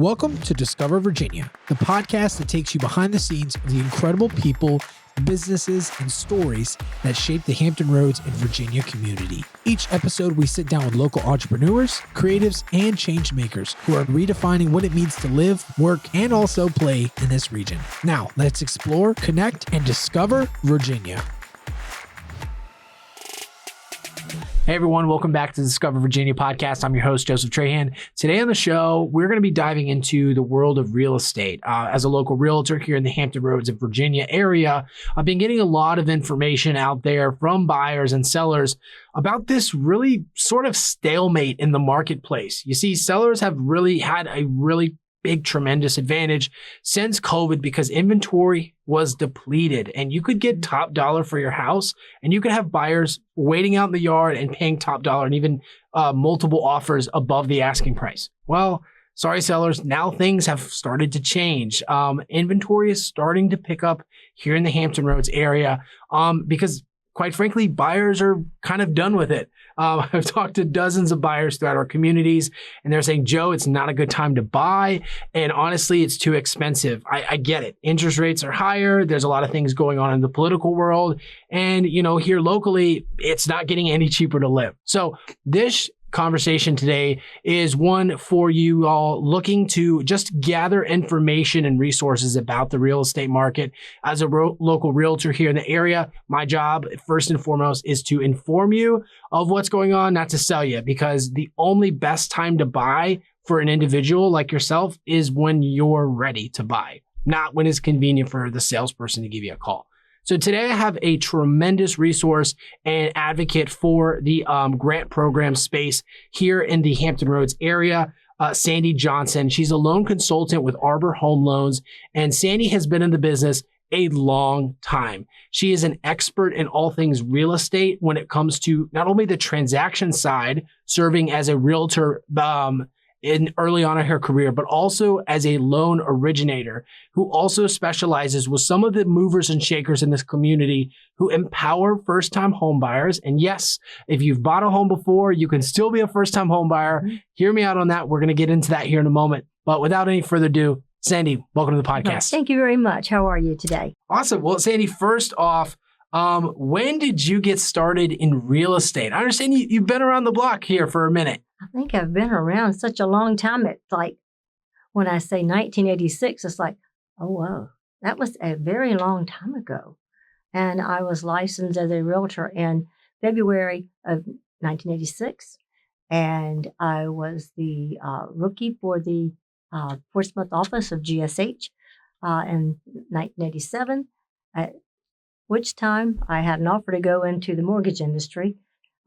Welcome to Discover Virginia, the podcast that takes you behind the scenes of the incredible people, businesses, and stories that shape the Hampton Roads and Virginia community. Each episode, we sit down with local entrepreneurs, creatives, and change makers who are redefining what it means to live, work, and also play in this region. Now, let's explore, connect, and discover Virginia. Hey everyone, welcome back to the Discover Virginia podcast. I'm your host, Joseph Trahan. Today on the show, we're going to be diving into the world of real estate. As a local realtor here in the Hampton Roads of Virginia area, I've been getting a lot of information out there from buyers and sellers about this really sort of stalemate in the marketplace. You see, sellers have really had a really big, tremendous advantage since COVID because inventory was depleted and you could get top dollar for your house and you could have buyers waiting out in the yard and paying top dollar and even multiple offers above the asking price. Well, sorry, sellers, now things have started to change. Inventory is starting to pick up here in the Hampton Roads area because quite frankly, buyers are kind of done with it. I've talked to dozens of buyers throughout our communities, and they're saying, Joe, it's not a good time to buy. And honestly, it's too expensive. I get it. Interest rates are higher. There's a lot of things going on in the political world. And, you know, here locally, it's not getting any cheaper to live. So this conversation today is one for you all looking to just gather information and resources about the real estate market. As a local realtor here in the area, my job first and foremost is to inform you of what's going on, not to sell you, because the only best time to buy for an individual like yourself is when you're ready to buy, not when it's convenient for the salesperson to give you a call. So today I have a tremendous resource and advocate for the grant program space here in the Hampton Roads area, Sandy Johnson. She's a loan consultant with Arbor Home Loans, and Sandy has been in the business a long time. She is an expert in all things real estate when it comes to not only the transaction side, serving as a realtor in early on in her career, but also as a loan originator who also specializes with some of the movers and shakers in this community who empower first-time home buyers. And yes, if you've bought a home before, you can still be a first-time home buyer. Hear me out on that. We're going to get into that here in a moment. But without any further ado, Sandy, welcome to the podcast. Thank you very much. How are you today? Awesome. Well, Sandy, first off, when did you get started in real estate? I understand you've been around the block here for a minute. I think I've been around such a long time. It's like when I say 1986, it's like, oh, wow, that was a very long time ago. And I was licensed as a realtor in February of 1986. And I was the rookie for the Portsmouth office of GSH in 1987, at which time I had an offer to go into the mortgage industry.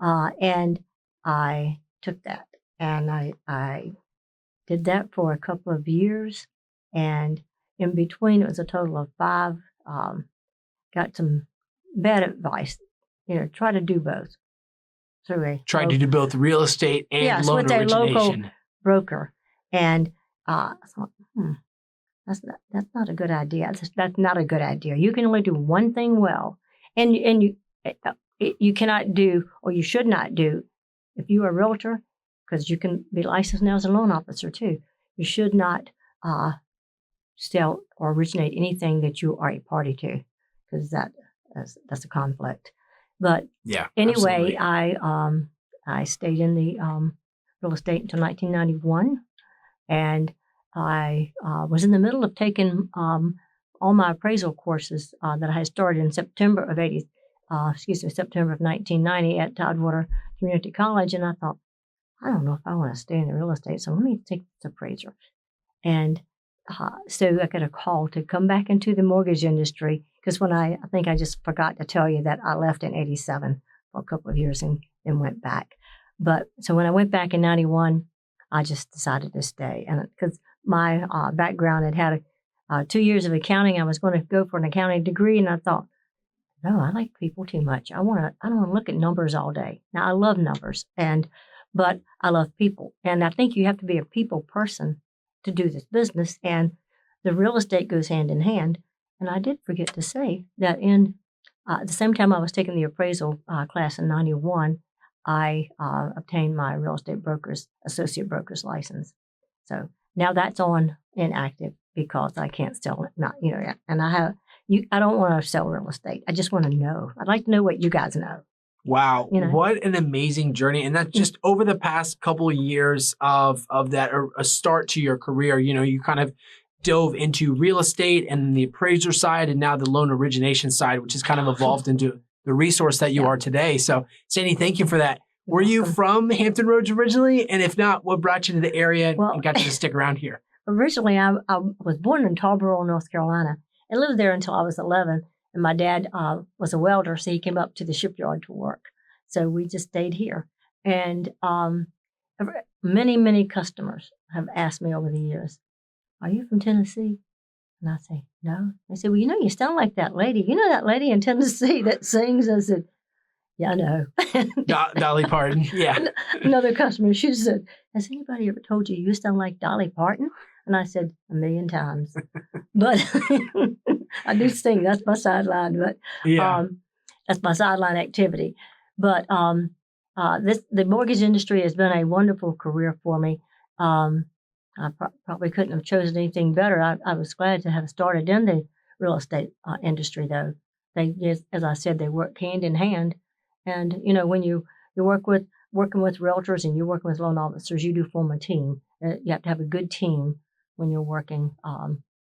And I took that, and I did that for a couple of years, and in between it was a total of 5. Got some bad advice, try to do both. Tried to do both real estate and loan origination. With a local broker, and I thought, that's not a good idea. That's not a good idea. You can only do one thing well, and you cannot do, or you should not do. If you are a realtor, because you can be licensed now as a loan officer too, you should not sell or originate anything that you are a party to, because that's a conflict. But yeah, anyway, absolutely. I stayed in the real estate until 1991, and I was in the middle of taking all my appraisal courses that I had started in September of 1990 at Tidewater Community College, and I thought, I don't know if I want to stay in the real estate, so let me take this appraiser. And so I got a call to come back into the mortgage industry, because when I think I just forgot to tell you that I left in 87 for a couple of years and then went back. But so when I went back in 91, I just decided to stay, and because my background had 2 years of accounting, I was going to go for an accounting degree, and I thought, no, I like people too much. I don't want to look at numbers all day. Now I love numbers, but I love people, and I think you have to be a people person to do this business, and the real estate goes hand in hand. And I did forget to say that at the same time I was taking the appraisal class in 91, I obtained my real estate associate broker's license. So Now that's on inactive because I can't sell it. Not, and I don't want to sell real estate. I just want to know. I'd like to know what you guys know. Wow, what an amazing journey. And that's just over the past couple of years of that, or a start to your career. You kind of dove into real estate and the appraiser side, and now the loan origination side, which has kind of evolved into the resource that you are today. So Sandy, thank you for that. Were you from Hampton Roads originally? And if not, what brought you to the area and got you to stick around here? Originally, I was born in Tarboro, North Carolina. I lived there until I was 11. And my dad was a welder, so he came up to the shipyard to work. So we just stayed here. And many, many customers have asked me over the years, "Are you from Tennessee?" And I say, "No." They say, "Well, you sound like that lady. You know that lady in Tennessee that sings?" I said, "Yeah, I know." Dolly Parton, yeah. Another customer, she said, "Has anybody ever told you you sound like Dolly Parton?" And I said, 1,000,000 times. But I do sing. That's my sideline. But that's my sideline activity. But the mortgage industry has been a wonderful career for me. I probably couldn't have chosen anything better. I was glad to have started in the real estate industry, though. As I said, they work hand in hand. And, when you working with realtors and you're working with loan officers, you do form a team. You have to have a good team when you're working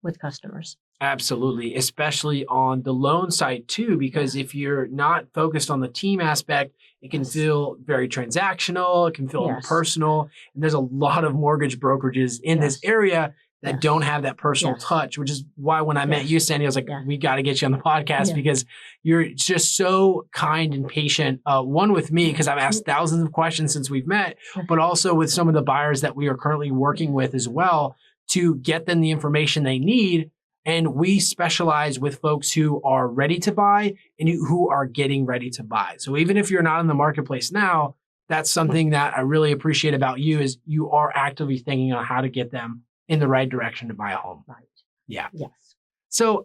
with customers. Absolutely, especially on the loan side too, because if you're not focused on the team aspect, it can feel very transactional, it can feel impersonal, and there's a lot of mortgage brokerages in this area that don't have that personal touch, which is why when I met you, Sandy, I was like, we got to get you on the podcast because you're just so kind and patient, one with me, because I've asked thousands of questions since we've met, but also with some of the buyers that we are currently working with as well to get them the information they need. And we specialize with folks who are ready to buy and who are getting ready to buy. So even if you're not in the marketplace now, that's something that I really appreciate about you is you are actively thinking on how to get them in the right direction to buy a home. Right. Yeah. Yes. So,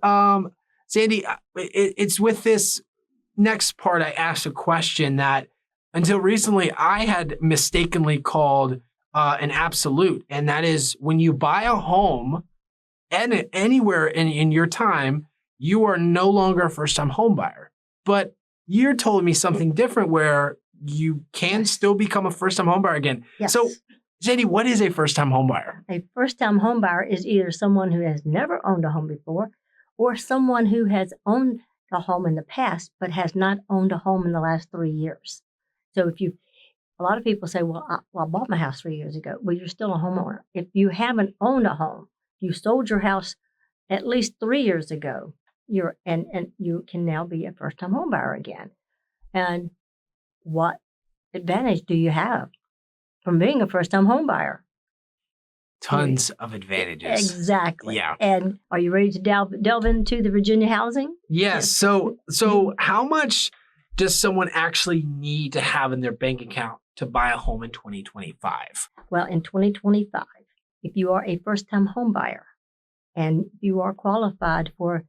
Sandy, it's with this next part, I asked a question that until recently I had mistakenly called an absolute. And that is when you buy a home and anywhere in your time, you are no longer a first-time home buyer. But you're telling me something different where you can still become a first-time home buyer again. Yes. So, Sandy, what is a first-time home buyer? A first-time home buyer is either someone who has never owned a home before or someone who has owned a home in the past but has not owned a home in the last 3 years. So a lot of people say, well, I bought my house 3 years ago. Well, you're still a homeowner. If you haven't owned a home, you sold your house at least 3 years ago, and you can now be a first-time home buyer again. And what advantage do you have from being a first-time home buyer? Tons of advantages. Exactly. Yeah. And are you ready to delve into the Virginia housing? Yes. So how much does someone actually need to have in their bank account to buy a home in 2025? Well, in 2025, if you are a first-time home buyer and you are qualified for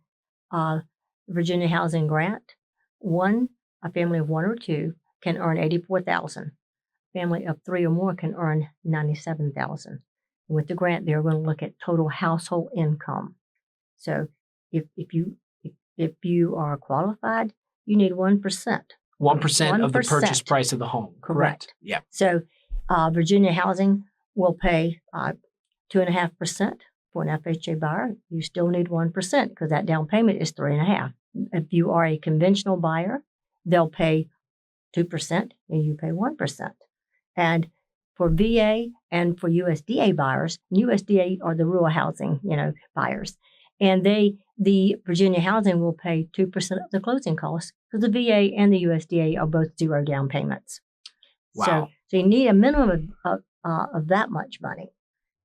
Virginia Housing Grant, a family of 1 or 2 can earn $84,000. A family of 3 or more can earn $97,000. With the grant, they're going to look at total household income. So if you are qualified, you need 1%. 1% of the purchase price of the home. Correct. Yeah. So Virginia Housing will pay 2.5% for an FHA buyer. You still need 1% because that down payment is 3.5%. If you are a conventional buyer, they'll pay 2% and you pay 1%. And for VA and for USDA buyers, USDA are the rural housing, buyers, and the Virginia Housing will pay 2% of the closing costs because the VA and the USDA are both zero down payments. Wow. So you need a minimum of that much money.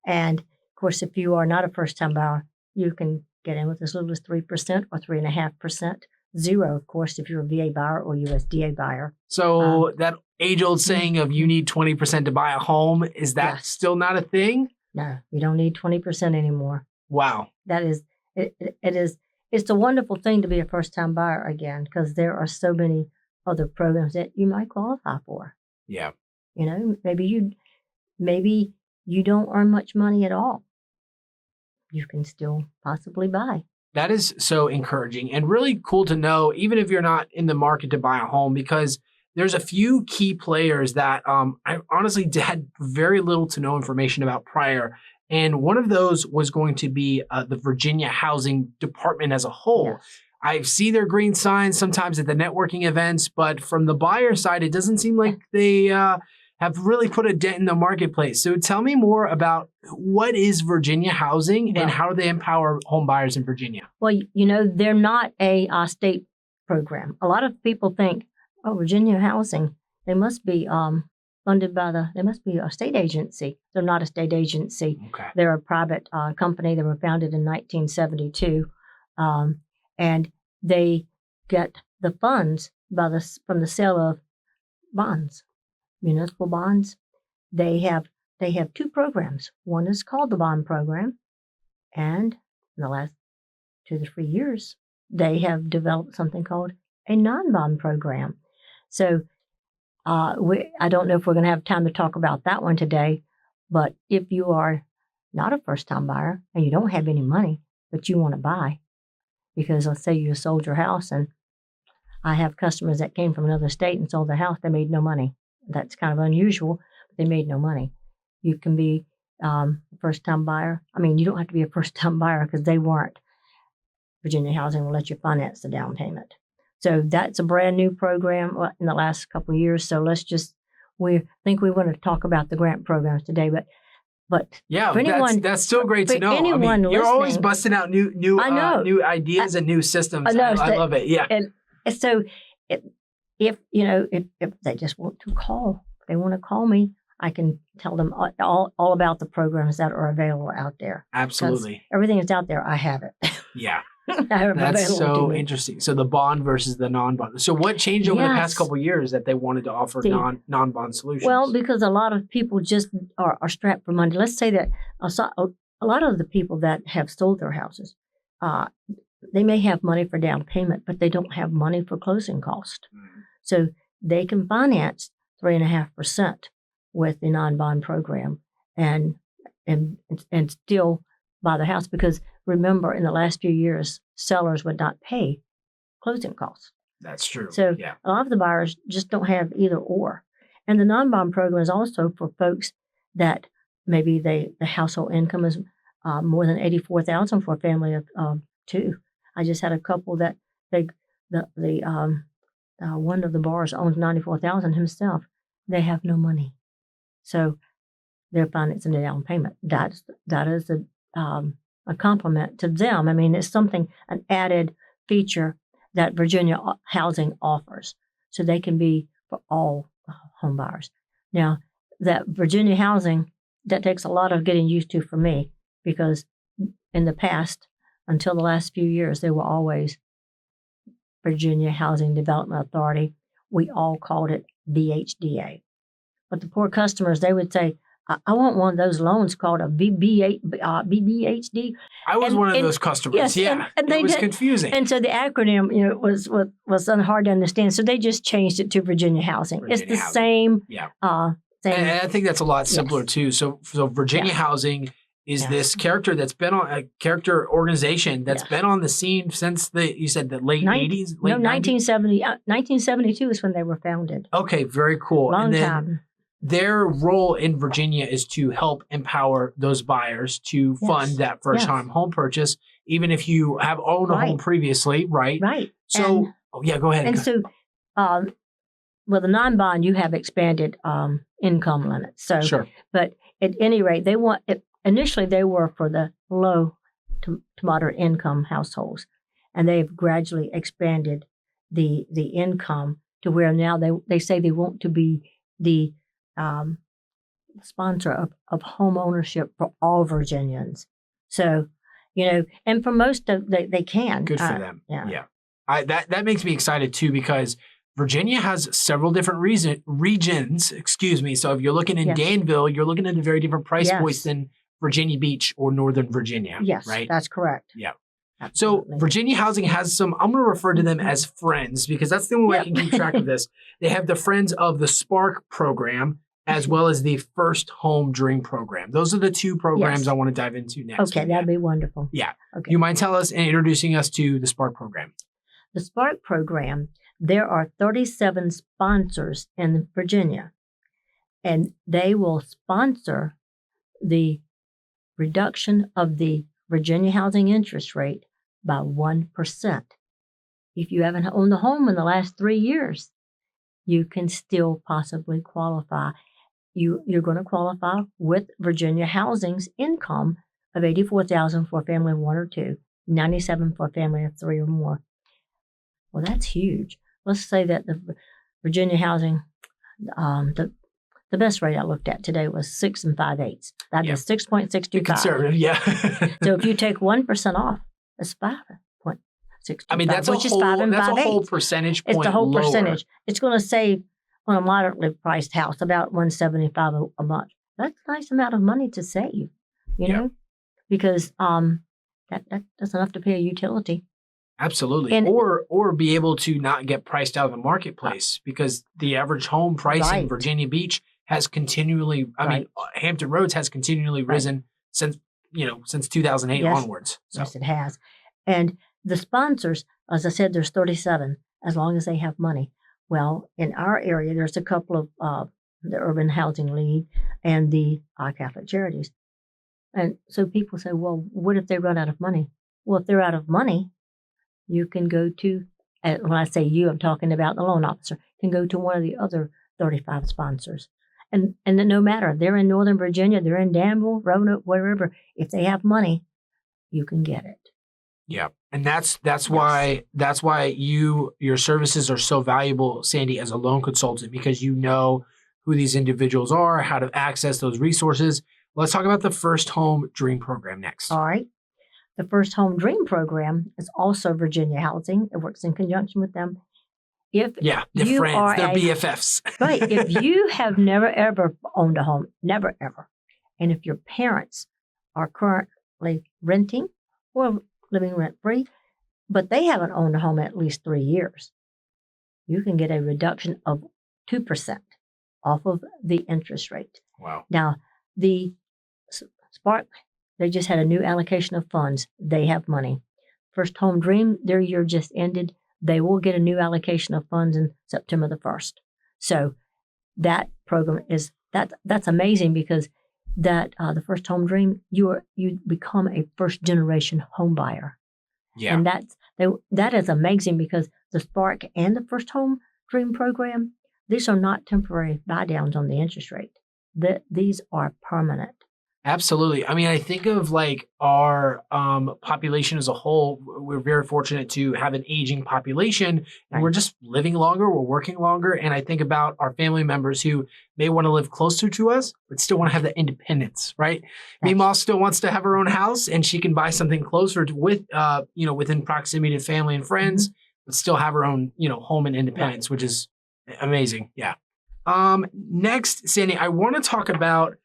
And of course, if you are not a first-time buyer, you can get in with as little as 3% or 3.5%. Zero, of course, if you're a VA buyer or USDA buyer. So that age-old saying of you need 20% to buy a home, is that still not a thing? No, you don't need 20% anymore. Wow. That is, it's a wonderful thing to be a first-time buyer again, because there are so many other programs that you might qualify for. Yeah. Maybe you don't earn much money at all. you can still possibly buy. That is so encouraging and really cool to know, even if you're not in the market to buy a home, because there's a few key players that I honestly had very little to no information about prior. And one of those was going to be the Virginia Housing Department as a whole. Yes. I see their green signs sometimes at the networking events, but from the buyer side, it doesn't seem like they have really put a dent in the marketplace. So tell me more about what is Virginia Housing and how do they empower home buyers in Virginia? Well, they're not a state program. A lot of people think, oh, Virginia Housing, they must be funded by they must be a state agency. They're not a state agency. Okay. They're a private company. They were founded in 1972. And they get the funds from the sale of bonds, municipal bonds. They have two programs. One is called the bond program, and in the last 2 to 3 years, they have developed something called a non-bond program. So I don't know if we're going to have time to talk about that one today, but if you are not a first-time buyer and you don't have any money, but you want to buy, because let's say you sold your house, and I have customers that came from another state and sold their house, they made no money. That's kind of unusual, but they made no money. You can be a first-time buyer. I mean, you don't have to be a first-time buyer because they weren't. Virginia Housing will let you finance the down payment. So that's a brand new program in the last couple of years. So we think we want to talk about the grant programs today, but yeah, for anyone, that's still great to know. Anyone you're always busting out new new ideas and new systems. I love it. Yeah. And so if they just want to call, if they want to call me, I can tell them all about the programs that are available out there. Absolutely. Everything that's out there, I have it. Yeah. That's so interesting. So the bond versus the non-bond. So what changed over the past couple of years that they wanted to offer non-bond solutions? Well, because a lot of people just are strapped for money. Let's say that a lot of the people that have sold their houses, they may have money for down payment, but they don't have money for closing cost. So they can finance 3.5% with the non-bond program and still buy the house, because remember, in the last few years, sellers would not pay closing costs. That's true. So a lot of the buyers just don't have either or. And the non-bond program is also for folks that maybe the household income is more than $84,000 for a family of two. I just had a couple that one of the borrowers owns $94,000 himself. They have no money, so they're financing the down payment. That is a compliment to them. I mean, it's an added feature that Virginia Housing offers, so they can be for all home buyers. Now, that Virginia Housing, that takes a lot of getting used to for me, because in the past, until the last few years, they were always Virginia Housing Development Authority. We all called it VHDA. But the poor customers, they would say, I want one of those loans called a BBHD. I was one of those customers. Yes, and it was confusing. And so the acronym, was hard to understand. So they just changed it to Virginia Housing. It's the same. Yeah. And I think that's a lot simpler too. So Virginia Housing is this character that's been on a character organization that's been on the scene since you said the late 80s? No, 1970. 1972 is when they were founded. Okay, very cool. Long time. Their role in Virginia is to help empower those buyers to fund that first-time home purchase, even if you have owned a home previously, right? Right. So, go ahead. And so, the non-bond, you have expanded income limits. So, but at any rate, initially they were for the low to moderate income households, and they've gradually expanded the income to where now they say they want to be the sponsor of home ownership for all Virginians. So, and for most of they can. Good for them. Yeah. That makes me excited too, because Virginia has several different regions. Excuse me. So if you're looking in Danville, you're looking at a very different price points than Virginia Beach or Northern Virginia. Yes, right. That's correct. Yeah. Absolutely. So Virginia Housing has some, I'm going to refer to them as friends, because that's the only way I can keep track of this. They have the Friends of the Spark program, as well as the First Home Dream program. Those are the two programs I want to dive into next. Okay, that'd be wonderful. Yeah. Okay. You mind tell us and introducing us to the Spark program? The Spark program, there are 37 sponsors in Virginia, and they will sponsor the reduction of the Virginia housing interest rate by 1%. If you haven't owned a home in the last 3 years, you can still possibly qualify. You're going to qualify with Virginia Housing's income of $84,000 for a family of 1 or 2, $97,000 for a family of 3 or more. Well, that's huge. Let's say that the Virginia Housing, the best rate I looked at today was 6 5/8. That is 6.65. Conservative, yeah. So if you take 1% off, it's 5.65. I mean, that's a whole percentage point. It's the whole lower. percentage. It's going to save on a moderately priced house about $175 a month. That's a nice amount of money to save, you know, because that's enough to pay a utility. Absolutely. And, or be able to not get priced out of the marketplace, because the average home price in Virginia Beach has continually, I mean, Hampton Roads has continually risen since 2008 onwards. So. Yes, it has. And the sponsors, as I said, there's 37, as long as they have money. Well, in our area, there's a couple of the Urban Housing League and the Catholic Charities. And so people say, well, what if they run out of money? Well, if they're out of money, you can go to, when I say you, I'm talking about the loan officer, can go to one of the other 35 sponsors. And no matter, they're in Northern Virginia, they're in Danville, Roanoke, wherever, if they have money, you can get it. Yeah. And that's why your services are so valuable, Sandy, as a loan consultant, because you know who these individuals are, how to access those resources. Let's talk about the First Home Dream program next. All right. The First Home Dream program is also Virginia Housing. It works in conjunction with them. They're friends. They're BFFs. Right. If you have never, ever owned a home, never, ever, and if your parents are currently renting or living rent-free, but they haven't owned a home in at least 3 years, you can get a reduction of 2% off of the interest rate. Wow. Now, the Spark, they just had a new allocation of funds. They have money. First Home Dream, their year just ended. They will get a new allocation of funds in September the 1st. So that program is, that's amazing, because that the First Home Dream, you become a first generation home buyer. Yeah. And that is amazing, because the Spark and the First Home Dream program, these are not temporary buy downs on the interest rate. These are permanent. Absolutely. I mean, I think of like our population as a whole. We're very fortunate to have an aging population, and we're just living longer, we're working longer. And I think about our family members who may want to live closer to us, but still want to have that independence, right? Meemaw still wants to have her own house, and she can buy something closer to within proximity to family and friends, but still have her own, home and independence, which is amazing. Yeah. Next, Sandy, I want to talk about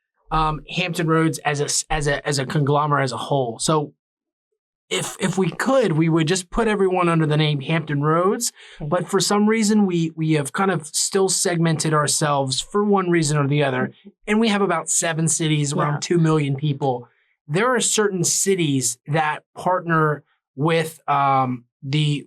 Hampton Roads as a conglomerate as a whole. So if we could, we would just put everyone under the name Hampton Roads. But for some reason, we have kind of still segmented ourselves for one reason or the other. And we have about 7 cities, around 2 million people. There are certain cities that partner with the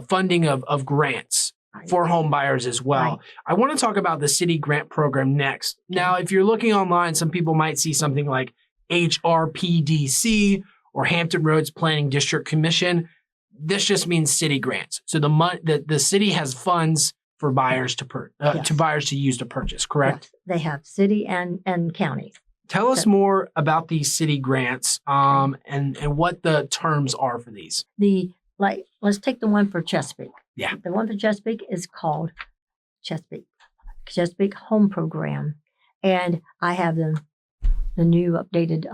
funding of grants for home buyers as well. Right. I want to talk about the city grant program next. Now, if you're looking online, some people might see something like HRPDC or Hampton Roads Planning District Commission. This just means city grants. So the city has funds for buyers to use to purchase, correct? Yes, they have city and county. Tell us more about these city grants and what the terms are for these. Let's take the one for Chesapeake. Yeah. The one for Chesapeake is called Chesapeake Home Program. And I have the new updated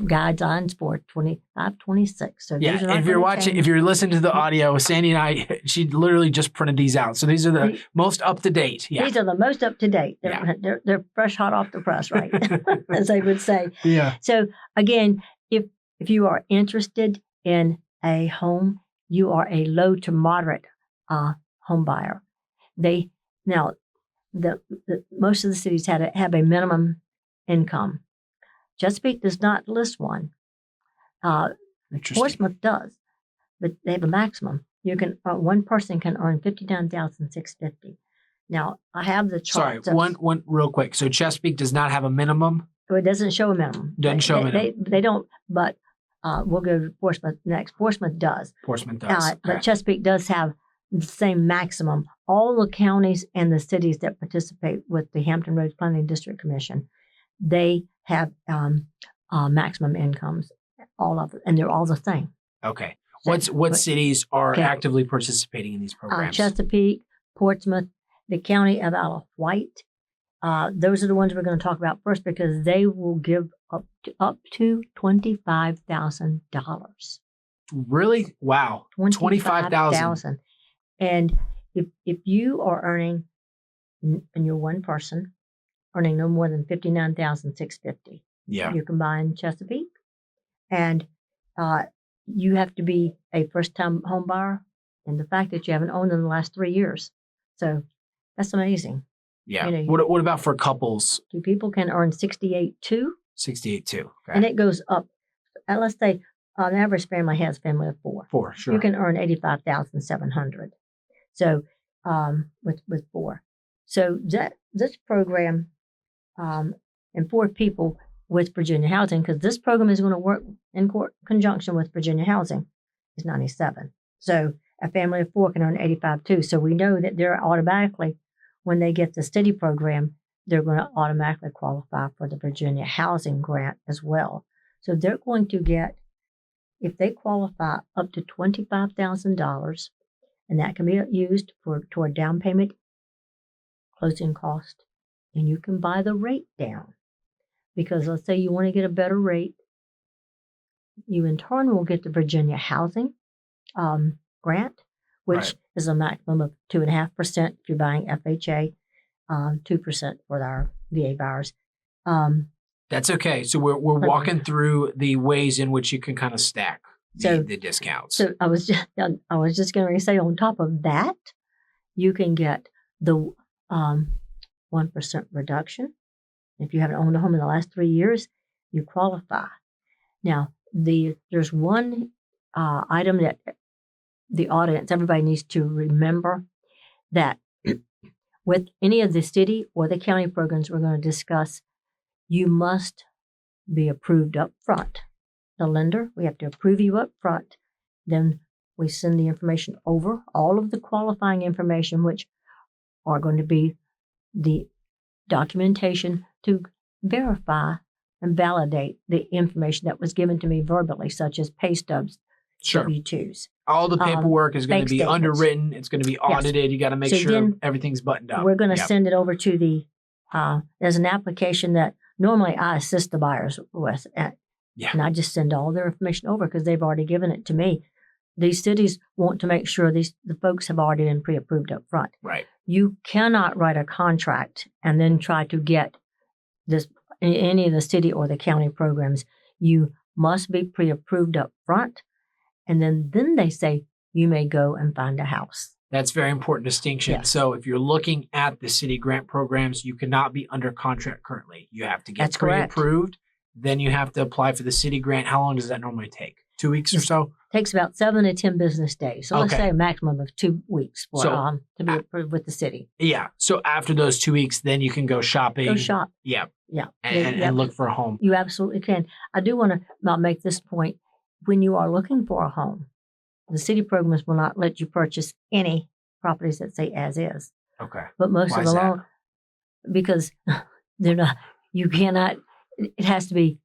guidelines for 2526. So yeah, if you're watching, if you're listening to the audio, Sandy and I, she literally just printed these out. So these are the most up to date. Yeah. These are the most up to date. They're fresh, hot off the press, right? As they would say. Yeah. So again, if you are interested in a home, you are a low to moderate home buyer. Now most of the cities have a minimum income. Chesapeake does not list one. Interesting. Portsmouth does, but they have a maximum. You can one person can earn $59,650. Now I have the Sorry, chart. one real quick. So Chesapeake does not have a minimum. It doesn't show a minimum. Doesn't show a minimum. They don't. But we'll go to Portsmouth next. Portsmouth does. Portsmouth does. Okay. But Chesapeake does have the same maximum. All the counties and the cities that participate with the Hampton Roads Planning District Commission, they have maximum incomes. All of it, and they're all the same. Okay. What cities are actively participating in these programs? Chesapeake, Portsmouth, the county of Isle of Wight. Those are the ones we're going to talk about first because they will give up to $25,000. Really? Wow. $25,000. And if you are earning, and you're one person, earning no more than $59,650, you can buy in Chesapeake, and you have to be a first-time home buyer, and the fact that you haven't owned in the last 3 years. So that's amazing. Yeah. What about for couples? Two people can earn 68.2. 68.2. Okay. And it goes up. And let's say an average family has a family of four. Four, sure. You can earn $85,700. So with four. So this program, and for people with Virginia Housing, because this program is going to work in conjunction with Virginia Housing, is 97. So a family of four can earn 85 too. So we know that they're automatically, when they get the steady program, they're going to automatically qualify for the Virginia Housing Grant as well. So they're going to get, if they qualify, up to $25,000, and that can be used toward down payment, closing cost, and you can buy the rate down. Because let's say you want to get a better rate, you in turn will get the Virginia Housing Grant, which is a maximum of 2.5% if you're buying FHA, 2% for our VA buyers. That's okay. So we're walking through the ways in which you can kind of stack the discounts. So I was just going to say, on top of that, you can get the 1% reduction. If you haven't owned a home in the last 3 years, you qualify. Now, there's one item that the audience, everybody needs to remember, that with any of the city or the county programs we're going to discuss, you must be approved up front. The lender, we have to approve you up front. Then we send the information over, all of the qualifying information, which are going to be the documentation to verify and validate the information that was given to me verbally, such as pay stubs, W-2s. All the paperwork is going to be underwritten. It's going to be audited. Yes. You got to make sure everything's buttoned up. We're going to send it over to the, there's an application that normally I assist the buyers with. And I just send all their information over because they've already given it to me. These cities want to make sure the folks have already been pre-approved up front. Right. You cannot write a contract and then try to get this in any of the city or the county programs. You must be pre-approved up front, and then they say you may go and find a house. That's a very important distinction. Yes. So if you're looking at the city grant programs, you cannot be under contract currently. You have to get pre-approved. Then you have to apply for the city grant. How long does that normally take? 2 weeks or so? Takes about 7 to 10 business days. So let's say a maximum of 2 weeks for to be approved with the city. Yeah. So after those 2 weeks, then you can go shopping. Go shop. Yeah. Yeah. And look for a home. You absolutely can. I do want to make this point. When you are looking for a home, the city programs will not let you purchase any properties that say as is. Okay. But most of the law, because they're not, you cannot, it has to be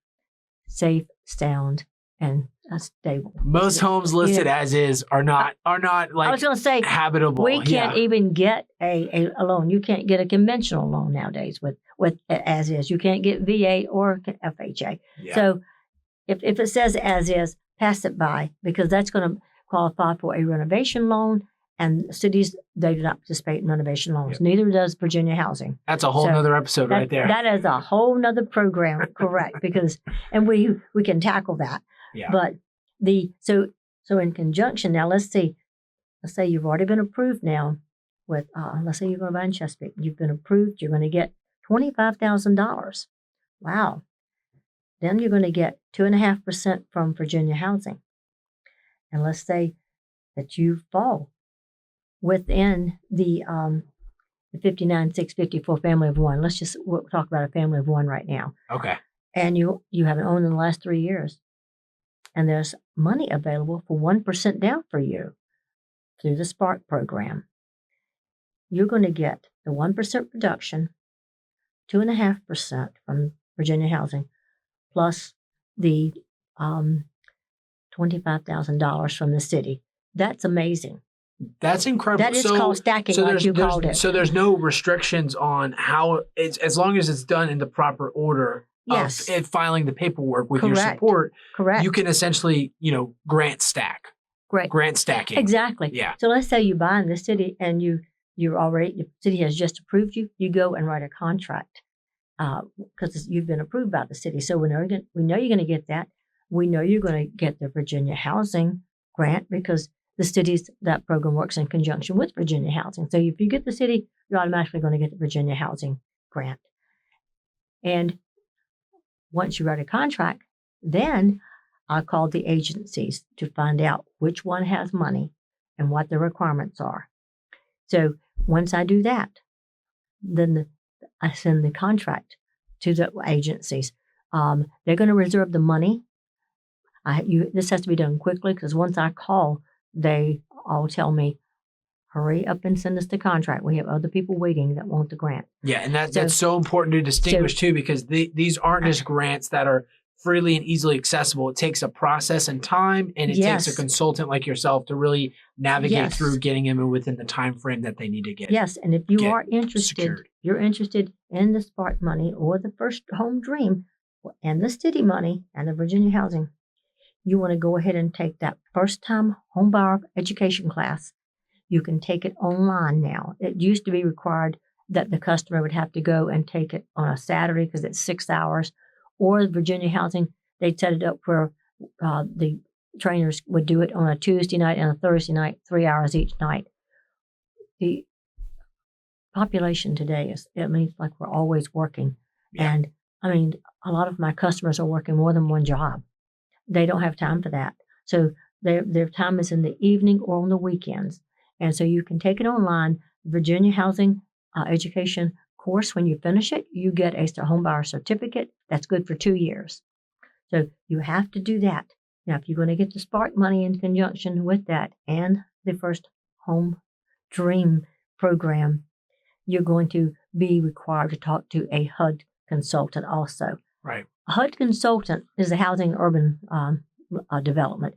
safe, sound, and stable. Most homes listed as is are not like I was going to say habitable. We can't even get a loan. You can't get a conventional loan nowadays with as is. You can't get VA or FHA. Yeah. So if it says as is, pass it by, because that's going to qualify for a renovation loan. And cities, they do not participate in renovation loans. Yep. Neither does Virginia Housing. That's a whole nother episode right there. That is a whole nother program, correct? And we can tackle that. Yeah. But so in conjunction now, let's say you've already been approved now. with, let's say you're going to buy in Chesapeake, you've been approved, you're going to get $25,000. Wow. Then you're going to get 2.5% from Virginia Housing. And let's say that you fall within the 59,654 family of one. We'll talk about a family of one right now. Okay. And you haven't owned in the last 3 years. And there's money available for 1% down for you through the Spark program. You're going to get the 1% reduction, 2.5% from Virginia Housing, plus the $25,000 from the city. That's amazing. That's incredible. That is called stacking, like you called it. So there's no restrictions on how it's, as long as it's done in the proper order of filing the paperwork with your support. Correct. You can essentially, grant stack. Great. Grant stacking. Exactly. Yeah. So let's say you buy in the city and the city has just approved you. You go and write a contract because you've been approved by the city. So we know you're going to get that. We know you're going to get the Virginia Housing grant because that program works in conjunction with Virginia Housing. So if you get the city, you're automatically going to get the Virginia Housing grant. And once you write a contract, then I called the agencies to find out which one has money and what the requirements are. So once I do that, then I send the contract to the agencies. They're going to reserve the money. This has to be done quickly because once I call, they all tell me, hurry up and send us the contract. We have other people waiting that want the grant. Yeah, and that's so important to distinguish too, because these aren't just grants that are freely and easily accessible. It takes a process and time, and it takes a consultant like yourself to really navigate through getting them within the time frame that they need to get. Yes, and if you are interested, secured. You're interested in the Spark money or the First Home Dream and the city money and the Virginia Housing, you want to go ahead and take that first-time homebuyer education class. You can take it online now. It used to be required that the customer would have to go and take it on a Saturday because it's 6 hours. Or Virginia Housing, they'd set it up where the trainers would do it on a Tuesday night and a Thursday night, 3 hours each night. The population today it's like we're always working. Yeah. And I mean, a lot of my customers are working more than one job. They don't have time for that. So their time is in the evening or on the weekends. And so you can take it online, Virginia Housing education course. When you finish it, you get a homebuyer certificate that's good for 2 years. So you have to do that. Now, if you're going to get the Spark money in conjunction with that and the First Home Dream program, you're going to be required to talk to a HUD consultant also. Right. A HUD consultant is the Housing Urban Development.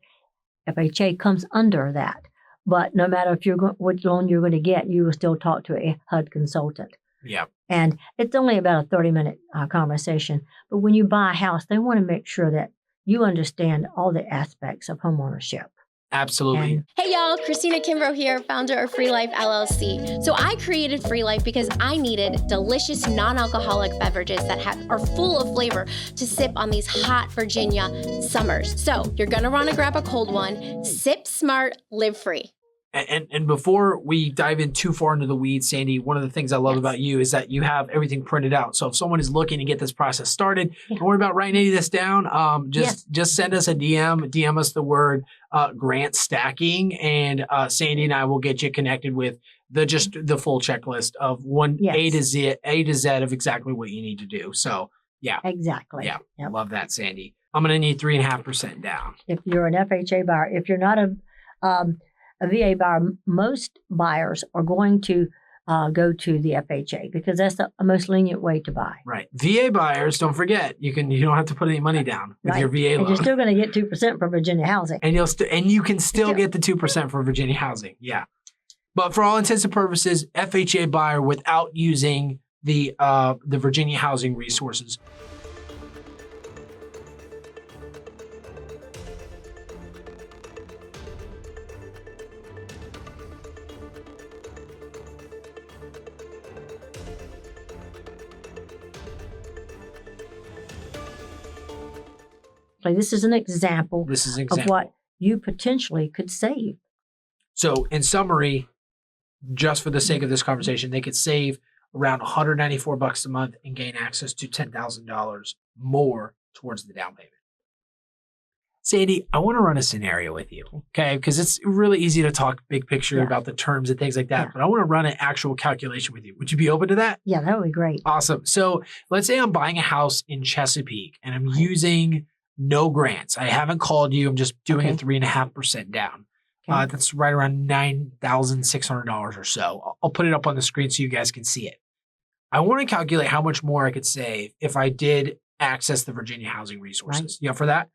FHA comes under that. But no matter what loan you're going to get, you will still talk to a HUD consultant. Yeah. And it's only about a 30-minute conversation. But when you buy a house, they want to make sure that you understand all the aspects of homeownership. Absolutely. Hey y'all, Christina Kimbrough here, founder of Free Life LLC. So I created Free Life because I needed delicious non-alcoholic beverages that are full of flavor to sip on these hot Virginia summers. So you're gonna want to grab a cold one, sip smart, live free. And before we dive in too far into the weeds, Sandy, one of the things I love about you is that you have everything printed out. So if someone is looking to get this process started, don't worry about writing any of this down. Just send us a DM us the word grant stacking, and Sandy and I will get you connected with the full checklist of A to Z of exactly what you need to do. So yeah, exactly. Yeah, love that, Sandy. I'm gonna need 3.5% down. If you're an FHA buyer, if you're not a VA buyer, most buyers are going to go to the FHA because that's the most lenient way to buy. Right. VA buyers, don't forget, you don't have to put any money down with your VA loan. And you're still going to get 2% from Virginia Housing. And you can still get the 2% for Virginia Housing. Yeah. But for all intents and purposes, FHA buyer without using the Virginia Housing resources. This is an example of what you potentially could save. So in summary, just for the sake of this conversation, they could save around $194 a month and gain access to $10,000 more towards the down payment. Sandy, I want to run a scenario with you, okay? Because it's really easy to talk big picture about the terms and things like that, but I want to run an actual calculation with you. Would you be open to that? Yeah, that would be great. Awesome. So let's say I'm buying a house in Chesapeake and I'm using no grants. I haven't called you. I'm just doing a 3.5% down. That's right around $9,600 or so. I'll put it up on the screen so you guys can see it. I want to calculate how much more I could save if I did access the Virginia housing resources. You know, for that?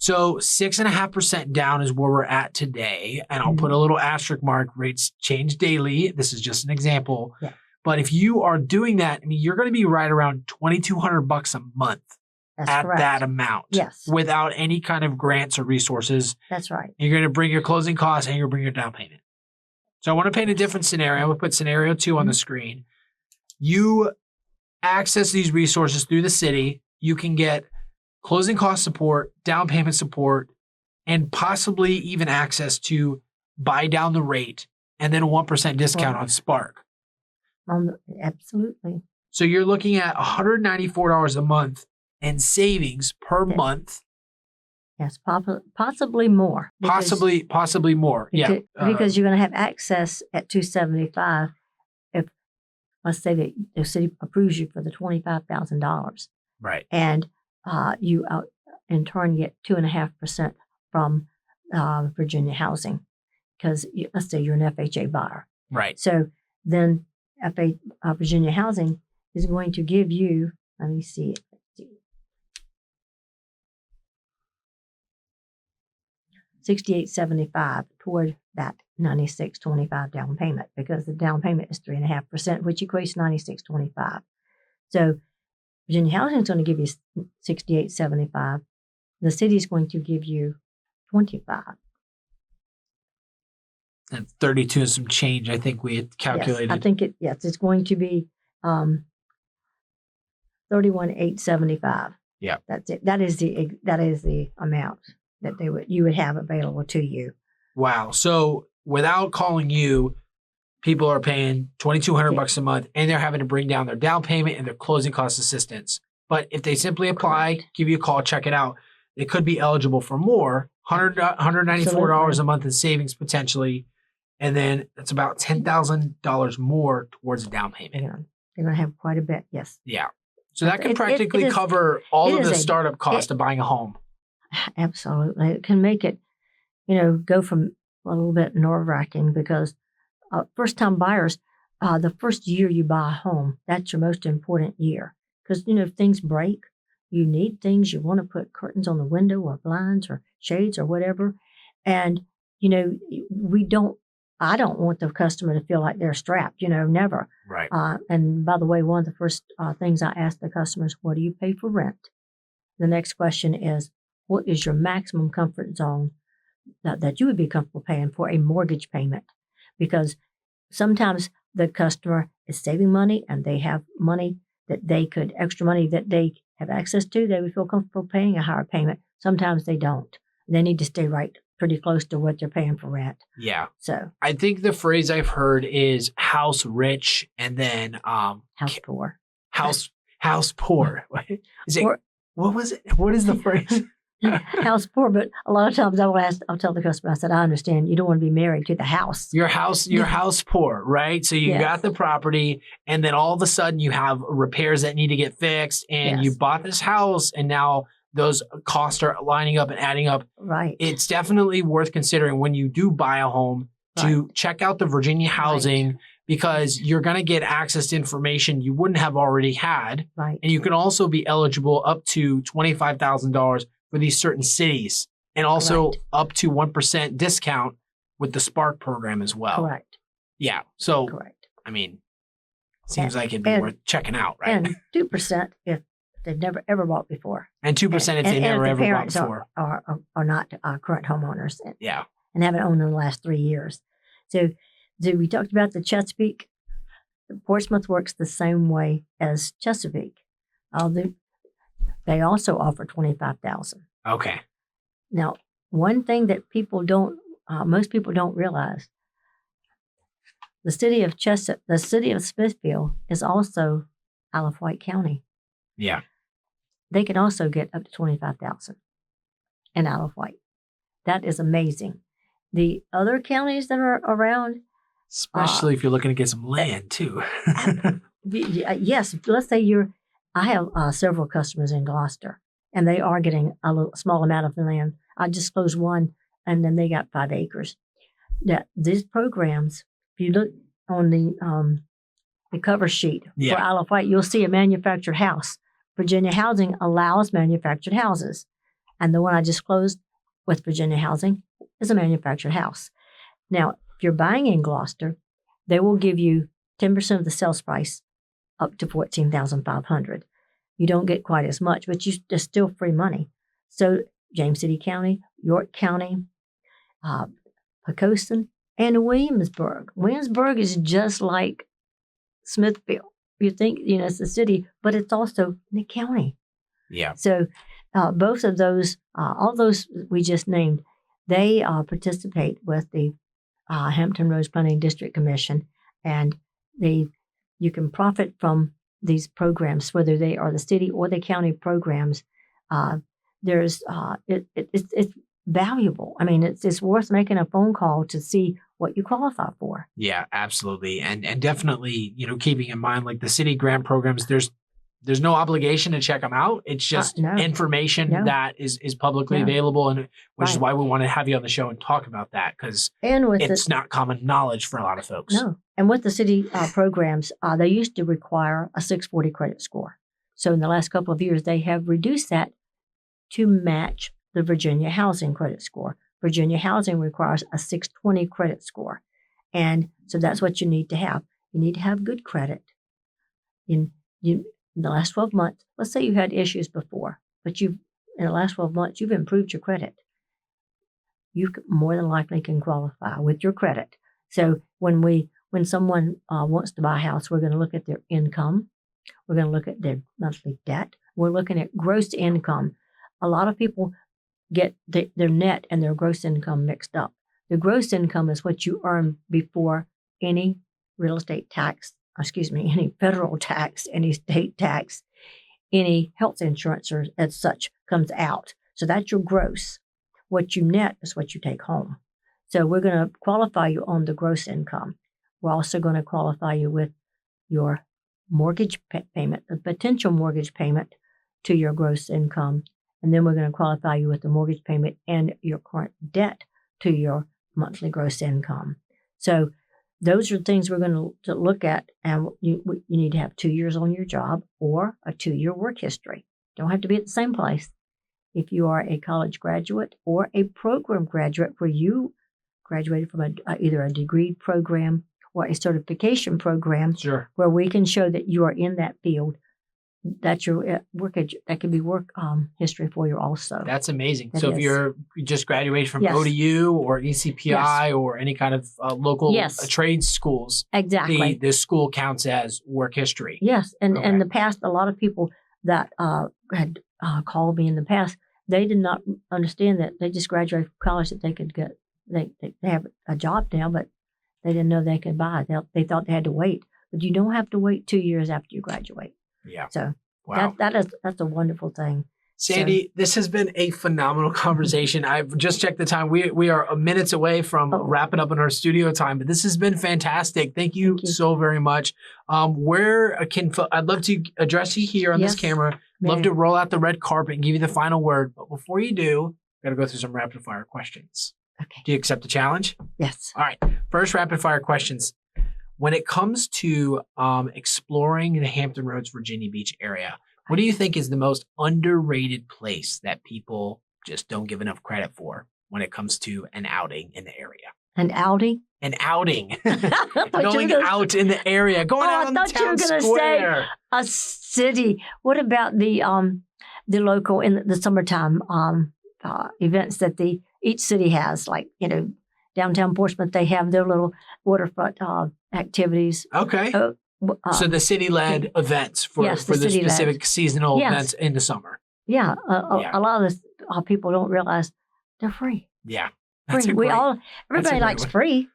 So 6.5% down is where we're at today. And I'll put a little asterisk mark. Rates change daily. This is just an example. Yeah. But if you are doing that, I mean, you're going to be right around $2,200 a month. That's at correct. that amount. Yes. Without any kind of grants or resources. That's right. You're going to bring your closing costs and you're going to bring your down payment. So I want to paint a different scenario. I'm going to put scenario 2 on the screen. You access these resources through the city. You can get closing cost support, down payment support, and possibly even access to buy down the rate and then a 1% discount on Spark. Absolutely. So you're looking at $194 a month and savings per month. Yes, possibly more. Possibly more. Because you're going to have access at $275 if, let's say that the city approves you for the $25,000. Right. And you in turn get 2.5% from Virginia Housing, because let's say you're an FHA buyer. Right. So then Virginia Housing is going to give you, let me see it. $68.75 toward that $96.25 down payment, because the down payment is 3.5%, which equates to $96.25. So Virginia Housing is going to give you $68.75. The city is going to give you $25. And 32 is some change. I think we had calculated. Yes, I think it's going to be $31,875. Yeah, that's it. That is the amount that you would have available to you. Wow. So without calling you, people are paying $2,200 a month, and they're having to bring down their down payment and their closing cost assistance. But if they simply apply, give you a call, check it out, they could be eligible for more, $194 a month in savings potentially, and then it's about $10,000 more towards the down payment. They're going to have quite a bit, yes. Yeah. So that can practically cover all of the startup cost of buying a home. Absolutely. It can make it, go from a little bit nerve-wracking, because first-time buyers, the first year you buy a home, that's your most important year. Because, if things break, you need things, you want to put curtains on the window or blinds or shades or whatever. And, I don't want the customer to feel like they're strapped, never. Right. And by the way, one of the first things I ask the customers, what do you pay for rent? The next question is, what is your maximum comfort zone that you would be comfortable paying for a mortgage payment? Because sometimes the customer is saving money and they have money that extra money that they have access to, they would feel comfortable paying a higher payment. Sometimes they don't. They need to stay pretty close to what they're paying for rent. Yeah. So I think the phrase I've heard is house rich and then house poor. House poor. Is it, what was it? What is the phrase? House poor, but a lot of times I'll tell the customer, I said, I understand you don't want to be married to the house. Your house poor, right? So you got the property, and then all of a sudden you have repairs that need to get fixed, and you bought this house, and now those costs are lining up and adding up. Right. It's definitely worth considering when you do buy a home to check out the Virginia housing, because you're going to get access to information you wouldn't have already had. Right. And you can also be eligible up to $25,000 for these certain cities, and also up to 1% discount with the Spark program as well. Correct. Yeah. So, I mean, seems like it'd be worth checking out, right? And 2% if they've never ever bought before. And 2% if they never ever bought before. Are not current homeowners. And haven't owned in the last 3 years. So we talked about the Chesapeake. Portsmouth works the same way as Chesapeake. They also offer $25,000. Okay. Now, one thing that most people don't realize, the city of Smithfield is also Isle of Wight County. Yeah. They can also get up to $25,000 in Isle of Wight. That is amazing. The other counties that are around, Especially if you're looking to get some land too. yes. Let's say I have several customers in Gloucester, and they are getting a small amount of land. I just closed one, and then they got 5 acres. These programs, if you look on the cover sheet for Isle of Wight, you'll see a manufactured house. Virginia Housing allows manufactured houses, and the one I just closed with Virginia Housing is a manufactured house. Now, if you're buying in Gloucester, they will give you 10% of the sales price up to $14,500. You don't get quite as much, but there's still free money. So James City County, York County, Poquoson, and Williamsburg. Williamsburg is just like Smithfield. You think, it's a city, but it's also the county. Yeah. So both of those, all those we just named, they participate with the Hampton Roads Planning District Commission, and you can profit from these programs, whether they are the city or the county programs. It's valuable. I mean, it's worth making a phone call to see what you qualify for. Yeah, absolutely. And definitely, keeping in mind, like the city grant programs, there's no obligation to check them out. It's just information that is publicly available, and which is why we want to have you on the show and talk about that, because it's not common knowledge for a lot of folks. No. And with the city programs, they used to require a 640 credit score. So in the last couple of years, they have reduced that to match the Virginia Housing credit score. Virginia Housing requires a 620 credit score. And so that's what you need to have. You need to have good credit. In the last 12 months, let's say you had issues before, but in the last 12 months, you've improved your credit. You more than likely can qualify with your credit. So when someone wants to buy a house, we're going to look at their income. We're going to look at their monthly debt. We're looking at gross income. A lot of people get their net and their gross income mixed up. The gross income is what you earn before any real estate tax, any federal tax, any state tax, any health insurance or as such comes out. So that's your gross. What you net is what you take home. So we're going to qualify you on the gross income. We're also going to qualify you with your mortgage payment, the potential mortgage payment to your gross income. And then we're going to qualify you with the mortgage payment and your current debt to your monthly gross income. So those are things we're going to look at. And you need to have 2 years on your job or a 2-year work history. Don't have to be at the same place. If you are a college graduate or a program graduate where you graduated from either a degree program or a certification program, where we can show that you are in that field, that's your that could be work history for you also. That's amazing. So if you just graduated from ODU or ECPI or any kind of local trade schools, exactly, the school counts as work history. Yes, and in the past, a lot of people that had called me in the past, they did not understand that they just graduated from college that they could get they have a job now, but they didn't know they could buy. They thought they had to wait, but you don't have to wait 2 years after you graduate. Yeah. So wow. that's a wonderful thing. Sandy, this has been a phenomenal conversation. I've just checked the time. We are minutes away from wrapping up in our studio time, but this has been fantastic. Thank you so very much. I'd love to address you here on this camera. Love to roll out the red carpet and give you the final word. But before you do, got to go through some rapid fire questions. Okay. Do you accept the challenge? Yes. All right. First rapid fire questions. When it comes to exploring the Hampton Roads, Virginia Beach area, what do you think is the most underrated place that people just don't give enough credit for when it comes to an outing in the area? An outing? An outing. Going out in the area. Going out on the town square. I thought you were going to say a city. What about the local in the summertime events that each city has? Like, downtown Portsmouth, they have their little waterfront activities. Okay. So the city-led events for the specific seasonal events in the summer. Yeah. A lot of this, people don't realize they're free. Yeah. Free. Everybody likes free.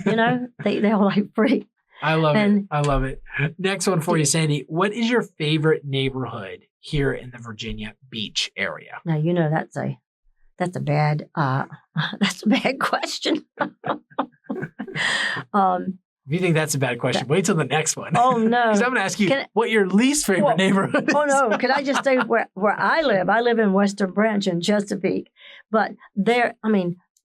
They're like free. I love it. And- I love it. Next one for you, Sandy. What is your favorite neighborhood here in the Virginia Beach area? Now that's a bad that's a bad question. If you think that's a bad question, wait till the next one. Oh no! Because I'm going to ask you what your least favorite neighborhood is. Oh no! Can I just say where I live? I live in Western Branch in Chesapeake, but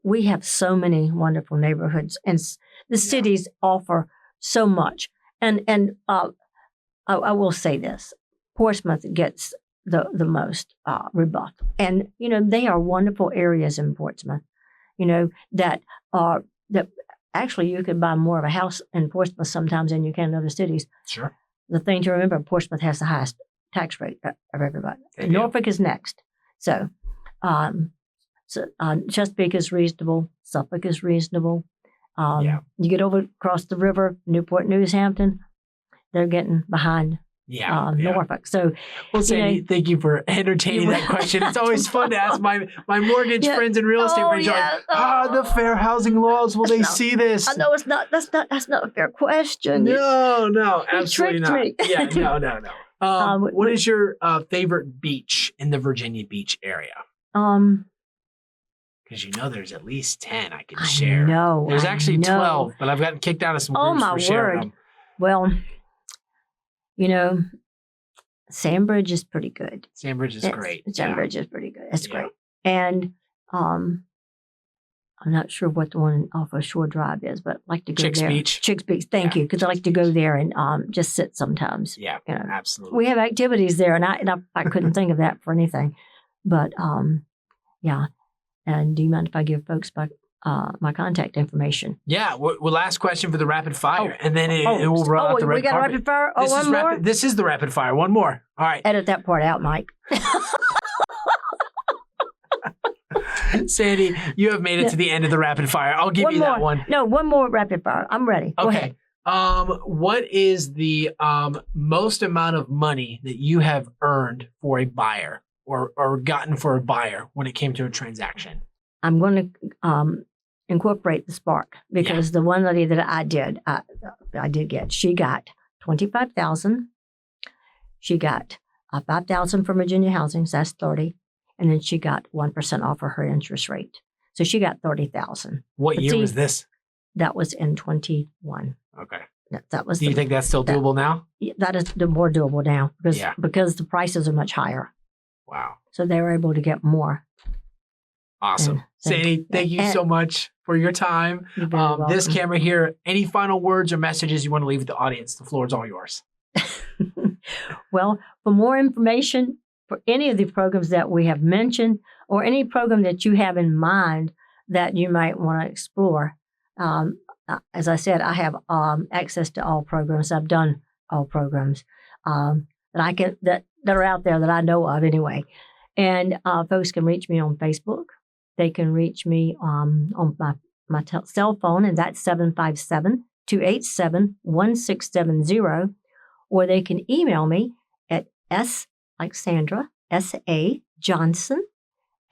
we have so many wonderful neighborhoods, and the cities offer so much. And I will say this: Portsmouth gets the most rebuff, and they are wonderful areas in Portsmouth. That actually you could buy more of a house in Portsmouth sometimes than you can in other cities. Sure. The thing to remember: Portsmouth has the highest tax rate of everybody. Norfolk is next. So, Chesapeake is reasonable. Suffolk is reasonable. You get over across the river, Newport News, Hampton, they're getting behind Norfolk. So, Sandy, thank you for entertaining that question. It's always fun to ask my mortgage friends and real estate friends. The fair housing laws. Will they see this? I know it's not. That's not a fair question. No, absolutely not. Me. Yeah, no. What is your favorite beach in the Virginia Beach area? Because there's at least 10 I can share. No, there's actually 12, but I've gotten kicked out of some groups for sharing them. Well, Sandbridge is pretty good. Sandbridge is great. Sandbridge is pretty good. It's great. And I'm not sure what the one off of Shore Drive is, but I like to go Chicks there. Beach. Chicks Beach. Thank you, because I like to go there and just sit sometimes. Yeah, absolutely. We have activities there, and I couldn't think of that for anything. But yeah. And do you mind if I give folks my contact information? Yeah. Well, last question for the rapid fire, and then it will roll out the red we got carpet. a rapid fire? One more? This is the rapid fire. One more. All right. Edit that part out, Mike. Sandy, you have made it to the end of the rapid fire. I'll give you that one. No, one more rapid fire. I'm ready. Go ahead. What is the most amount of money that you have earned for a buyer or gotten for a buyer when it came to a transaction? I'm going to incorporate the Spark because the one lady that I did get, she got $25,000. She got $5,000 from Virginia Housing, so that's $30,000, and then she got 1% off of her interest rate, so she got $30,000. What year was this? That was in 21. Okay. That was. Do you think that's still doable now? That is more doable now because the prices are much higher. Wow. So they were able to get more. Awesome. Sandy, thank you so much for your time. You're very welcome. This camera here, any final words or messages you want to leave with the audience? The floor is all yours. Well, for more information for any of the programs that we have mentioned or any program that you have in mind that you might want to explore, as I said, I have access to all programs. I've done all programs that are out there that I know of anyway. And folks can reach me on Facebook. They can reach me on my cell phone, and that's 757-287-1670. Or they can email me at like Sandra, S-A Johnson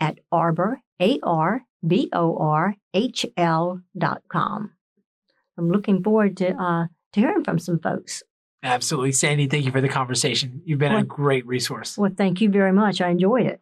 at Arbor, ARBORHL.com. I'm looking forward to hearing from some folks. Absolutely. Sandy, thank you for the conversation. You've been a great resource. Well, thank you very much. I enjoyed it.